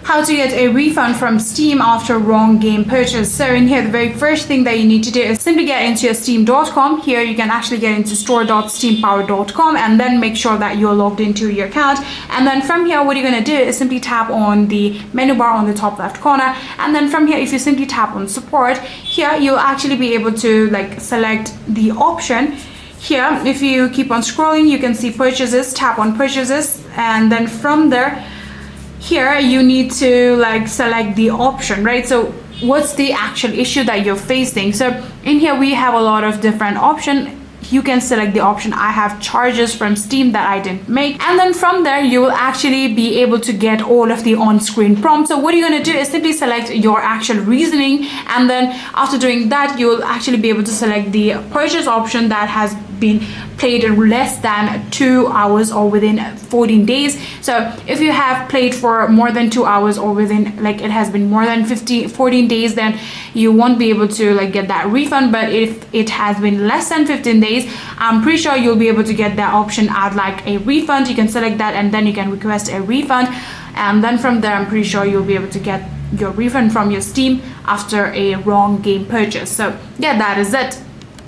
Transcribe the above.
how to get a refund from Steam after wrong game purchase. So in here, the very first thing that you need to do is simply get into your steam.com. Here you can actually get into store.steampower.com and then make sure that you're logged into your account. And then from here, what you're going to do is simply tap on the menu bar on the top left corner. And then from here, if you simply tap on support, here you'll actually be able to like select the option. Here, if you keep on scrolling, you can see purchases, tap on purchases, and then from there, here you need to like select the option, right? So what's the actual issue that you're facing? So in here we have a lot of different options. You can select the option I have charges from Steam that I didn't make, and then from there you will actually be able to get all of the on-screen prompts. So what you're going to do is simply select your actual reasoning, and then after doing that you will actually be able to select the purchase option that has been played less than 2 hours or within 14 days. So if you have played for more than 2 hours or within like it has been more than 14 days, then you won't be able to like get that refund. But if it has been less than 15 days, I'm pretty sure you'll be able to get that option at like a refund. You can select that and then you can request a refund, and then from there I'm pretty sure you'll be able to get your refund from your Steam after a wrong game purchase. So yeah, that is it.